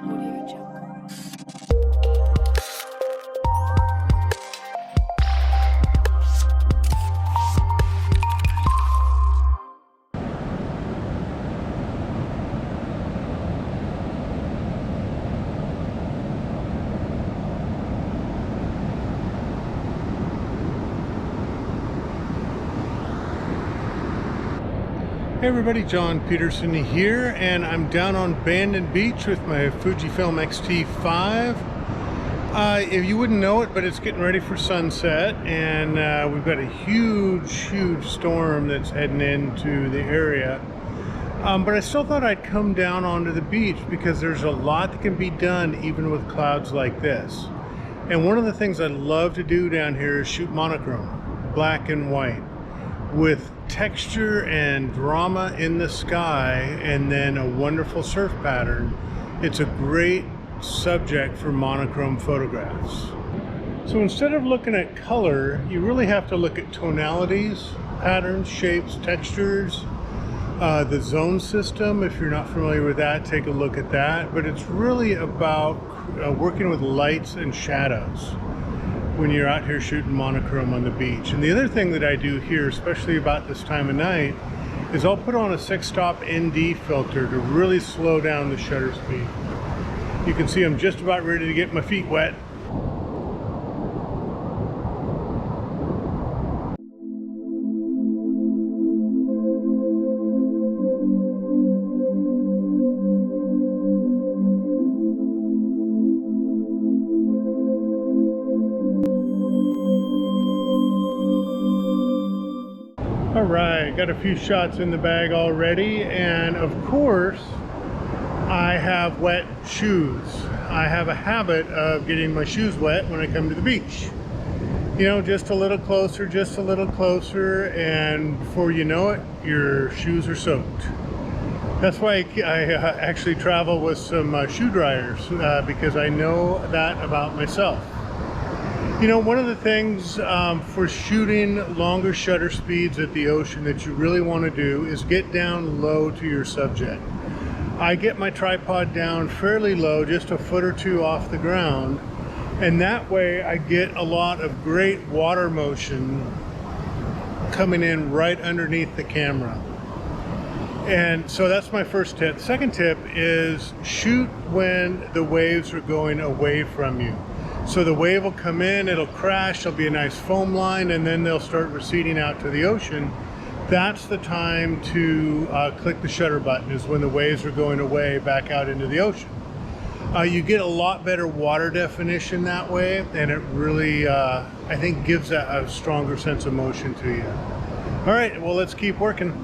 Audio Jungle. Hey everybody, John Peterson here, and I'm down on Bandon Beach with my Fujifilm X-T5. If you wouldn't know it, but it's getting ready for sunset, and we've got a huge storm that's heading into the area. But I still thought I'd come down onto the beach because there's a lot that can be done even with clouds like this. And one of the things I love to do down here is shoot monochrome, black and white, with texture and drama in the sky, and then a wonderful surf pattern. It's a great subject for monochrome photographs. So instead of looking at color, you really have to look at tonalities, patterns, shapes, textures, the zone system. If you're not familiar with that, take a look at that. But it's really about working with lights and shadows when you're out here shooting monochrome on the beach. And the other thing that I do here, especially about this time of night, is I'll put on a 6-stop ND filter to really slow down the shutter speed. You can see I'm just about ready to get my feet wet. All right, got a few shots in the bag already, and of course I have wet shoes. I have a habit of getting my shoes wet when I come to the beach. You know, just a little closer, and before you know it, your shoes are soaked. That's why I actually travel with some shoe dryers, because I know that about myself. You know, one of the things for shooting longer shutter speeds at the ocean that you really want to do is get down low to your subject. I get my tripod down fairly low, just a foot or two off the ground, and that way I get a lot of great water motion coming in right underneath the camera. And so that's my first tip. Second tip is shoot when the waves are going away from you. So the wave will come in, it'll crash, there'll be a nice foam line, and then they'll start receding out to the ocean. That's the time to click the shutter button, is when the waves are going away back out into the ocean. You get a lot better water definition that way, and it really, I think, gives a stronger sense of motion to you. All right, well, let's keep working.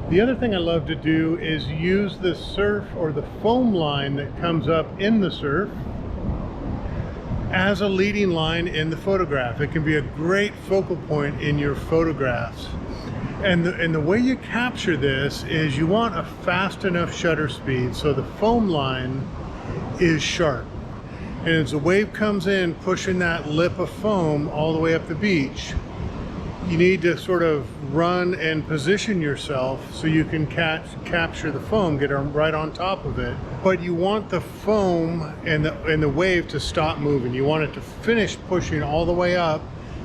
The other thing I love to do is use the surf or the foam line that comes up in the surf as a leading line in the photograph. It can be a great focal point in your photographs. And the way you capture this is you want a fast enough shutter speed so the foam line is sharp. And as the wave comes in, pushing that lip of foam all the way up the beach, you need to sort of run and position yourself so you can capture the foam, get right on top of it. But you want the foam and the wave to stop moving. You want it to finish pushing all the way up,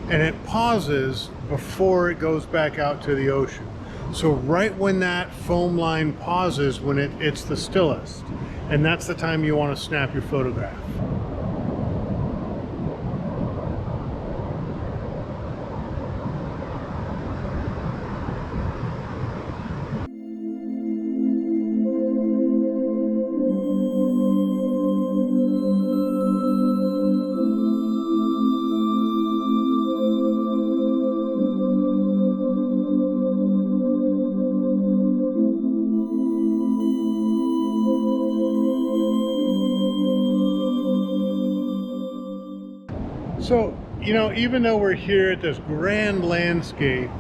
and it pauses before it goes back out to the ocean. So right when that foam line pauses, when it's the stillest, and that's the time you want to snap your photograph. So, you know, even though we're here at this grand landscape,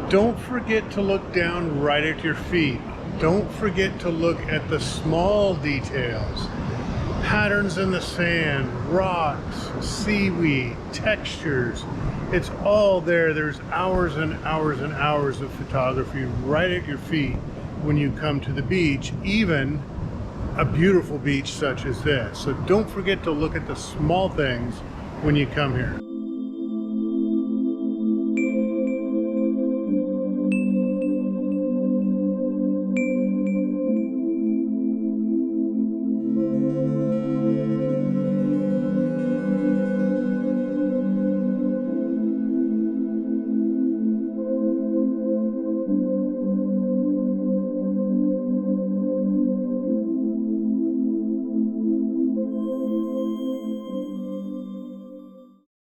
don't forget to look down right at your feet. don't forget to look at the small details. Patterns in the sand, rocks, seaweed, textures. It's all there. There's hours and hours and hours of photography right at your feet when you come to the beach, even a beautiful beach such as this. So don't forget to look at the small things when you come here.